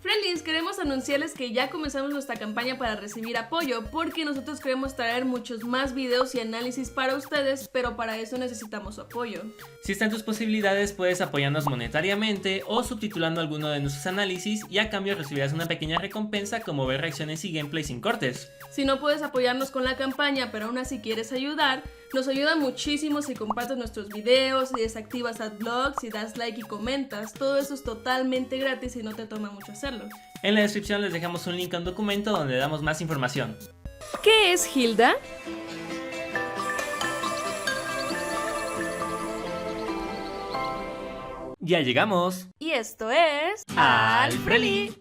Friendlies, queremos anunciarles que ya comenzamos nuestra campaña para recibir apoyo, porque nosotros queremos traer muchos más videos y análisis para ustedes, pero para eso necesitamos su apoyo. Si está en tus posibilidades, puedes apoyarnos monetariamente o subtitulando alguno de nuestros análisis, y a cambio recibirás una pequeña recompensa como ver reacciones y gameplay sin cortes. Si no puedes apoyarnos con la campaña, pero aún así quieres ayudar, nos ayuda muchísimo si compartes nuestros videos, si desactivas adblocks, si das like y comentas. Todo eso es totalmente gratis y no te toma mucho hacerlo. En la descripción les dejamos un link a un documento donde damos más información. ¿Qué es Hilda? ¡Ya llegamos! Y esto es... ¡Alfreli!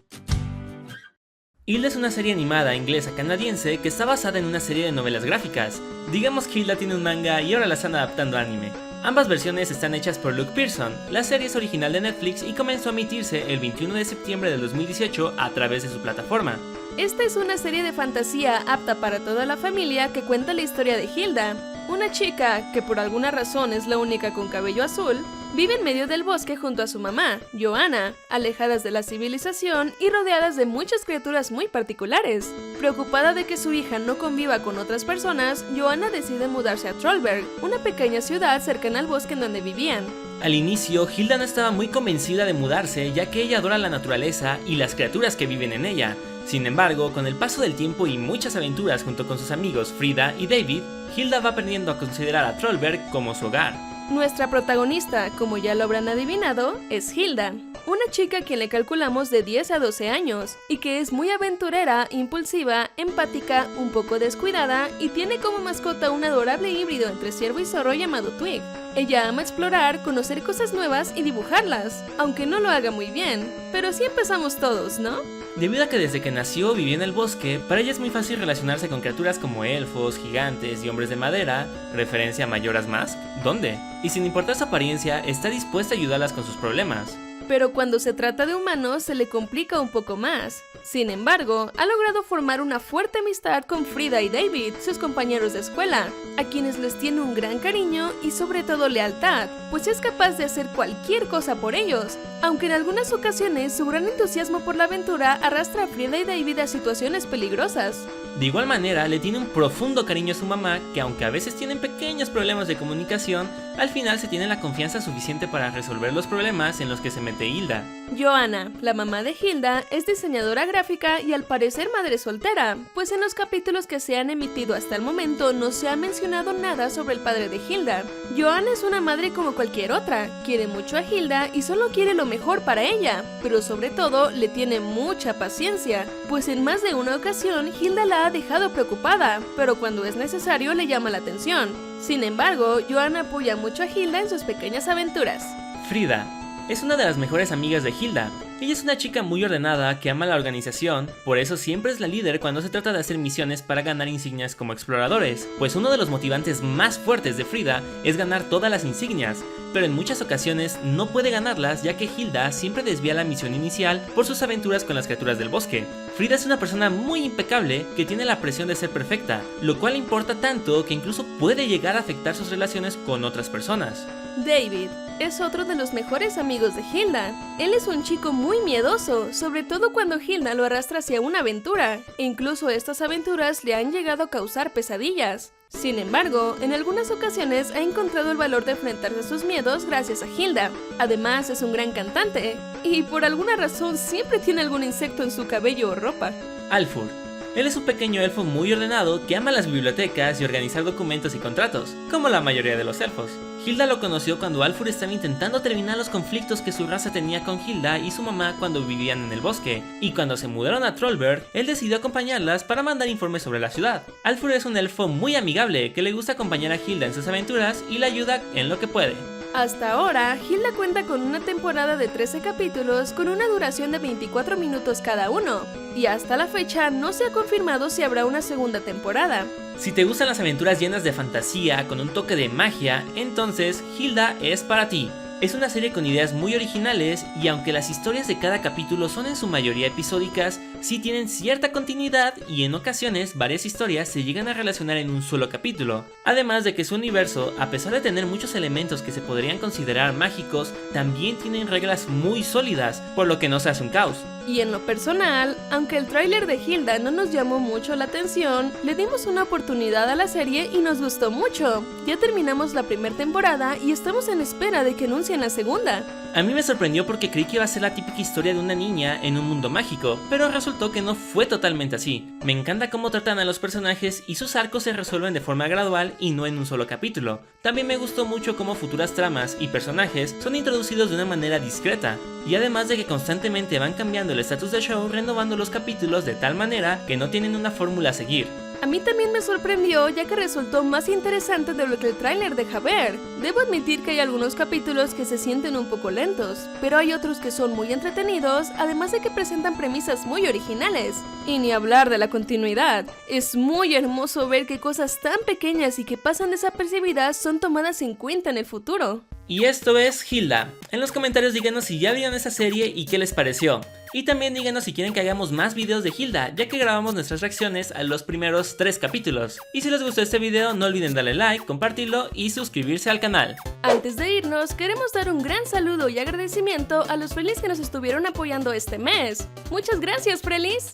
Hilda es una serie animada inglesa-canadiense que está basada en una serie de novelas gráficas. Digamos que Hilda tiene un manga y ahora la están adaptando a anime. Ambas versiones están hechas por Luke Pearson. La serie es original de Netflix y comenzó a emitirse el 21 de septiembre del 2018 a través de su plataforma. Esta es una serie de fantasía apta para toda la familia que cuenta la historia de Hilda, una chica que por alguna razón es la única con cabello azul. Vive en medio del bosque junto a su mamá, Joanna, alejadas de la civilización y rodeadas de muchas criaturas muy particulares. Preocupada de que su hija no conviva con otras personas, Joanna decide mudarse a Trollberg, una pequeña ciudad cercana al bosque en donde vivían. Al inicio, Hilda no estaba muy convencida de mudarse, ya que ella adora la naturaleza y las criaturas que viven en ella. Sin embargo, con el paso del tiempo y muchas aventuras junto con sus amigos Frida y David, Hilda va aprendiendo a considerar a Trollberg como su hogar. Nuestra protagonista, como ya lo habrán adivinado, es Hilda, una chica a quien le calculamos de 10 a 12 años y que es muy aventurera, impulsiva, empática, un poco descuidada y tiene como mascota un adorable híbrido entre ciervo y zorro llamado Twig. Ella ama explorar, conocer cosas nuevas y dibujarlas, aunque no lo haga muy bien, pero así empezamos todos, ¿no? Debido a que desde que nació vivía en el bosque, para ella es muy fácil relacionarse con criaturas como elfos, gigantes y hombres de madera, referencia a Majora's Mask, ¿dónde? Y sin importar su apariencia, está dispuesta a ayudarlas con sus problemas. Pero cuando se trata de humanos se le complica un poco más. Sin embargo, ha logrado formar una fuerte amistad con Frida y David, sus compañeros de escuela, a quienes les tiene un gran cariño y sobre todo lealtad, pues es capaz de hacer cualquier cosa por ellos, aunque en algunas ocasiones su gran entusiasmo por la aventura arrastra a Frida y David a situaciones peligrosas. De igual manera, le tiene un profundo cariño a su mamá, que aunque a veces tienen pequeños problemas de comunicación, al final se tiene la confianza suficiente para resolver los problemas en los que se mete Hilda. Joanna, la mamá de Hilda, es diseñadora gráfica y al parecer madre soltera, pues en los capítulos que se han emitido hasta el momento no se ha mencionado nada sobre el padre de Hilda. Joanna es una madre como cualquier otra, quiere mucho a Hilda y solo quiere lo mejor para ella, pero sobre todo le tiene mucha paciencia, pues en más de una ocasión Hilda la ha dejado preocupada, pero cuando es necesario le llama la atención. Sin embargo, Joanna apoya mucho a Hilda en sus pequeñas aventuras. Frida es una de las mejores amigas de Hilda. Ella es una chica muy ordenada que ama la organización, por eso siempre es la líder cuando se trata de hacer misiones para ganar insignias como exploradores, pues uno de los motivantes más fuertes de Frida es ganar todas las insignias, pero en muchas ocasiones no puede ganarlas ya que Hilda siempre desvía la misión inicial por sus aventuras con las criaturas del bosque. Frida es una persona muy impecable que tiene la presión de ser perfecta, lo cual le importa tanto que incluso puede llegar a afectar sus relaciones con otras personas. David es otro de los mejores amigos de Hilda. Él es un chico muy miedoso, sobre todo cuando Hilda lo arrastra hacia una aventura, e incluso estas aventuras le han llegado a causar pesadillas. Sin embargo, en algunas ocasiones ha encontrado el valor de enfrentarse a sus miedos gracias a Hilda. Además, es un gran cantante, y por alguna razón siempre tiene algún insecto en su cabello o ropa. Alfur. Él es un pequeño elfo muy ordenado que ama las bibliotecas y organizar documentos y contratos, como la mayoría de los elfos. Hilda lo conoció cuando Alfur estaba intentando terminar los conflictos que su raza tenía con Hilda y su mamá cuando vivían en el bosque, y cuando se mudaron a Trollberg, él decidió acompañarlas para mandar informes sobre la ciudad. Alfur es un elfo muy amigable que le gusta acompañar a Hilda en sus aventuras y la ayuda en lo que puede. Hasta ahora, Hilda cuenta con una temporada de 13 capítulos con una duración de 24 minutos cada uno, y hasta la fecha no se ha confirmado si habrá una segunda temporada. Si te gustan las aventuras llenas de fantasía con un toque de magia, entonces Hilda es para ti. Es una serie con ideas muy originales y aunque las historias de cada capítulo son en su mayoría episódicas, sí tienen cierta continuidad y en ocasiones varias historias se llegan a relacionar en un solo capítulo. Además de que su universo, a pesar de tener muchos elementos que se podrían considerar mágicos, también tienen reglas muy sólidas, por lo que no se hace un caos. Y en lo personal, aunque el tráiler de Hilda no nos llamó mucho la atención, le dimos una oportunidad a la serie y nos gustó mucho. Ya terminamos la primera temporada y estamos en espera de que anuncien la segunda. A mí me sorprendió porque creí que iba a ser la típica historia de una niña en un mundo mágico, pero resultó que no fue totalmente así. Me encanta cómo tratan a los personajes y sus arcos se resuelven de forma gradual y no en un solo capítulo. También me gustó mucho cómo futuras tramas y personajes son introducidos de una manera discreta, y además de que constantemente van cambiando el estatus del show renovando los capítulos de tal manera que no tienen una fórmula a seguir. A mí también me sorprendió ya que resultó más interesante de lo que el tráiler deja ver. Debo admitir que hay algunos capítulos que se sienten un poco lentos, pero hay otros que son muy entretenidos, además de que presentan premisas muy originales. Y ni hablar de la continuidad. Es muy hermoso ver que cosas tan pequeñas y que pasan desapercibidas son tomadas en cuenta en el futuro. Y esto es Hilda. En los comentarios díganos si ya vieron esa serie y qué les pareció. Y también díganos si quieren que hagamos más videos de Hilda, ya que grabamos nuestras reacciones a los primeros 3 capítulos. Y si les gustó este video, no olviden darle like, compartirlo y suscribirse al canal. Antes de irnos, queremos dar un gran saludo y agradecimiento a los Frelis que nos estuvieron apoyando este mes. ¡Muchas gracias, Frelis!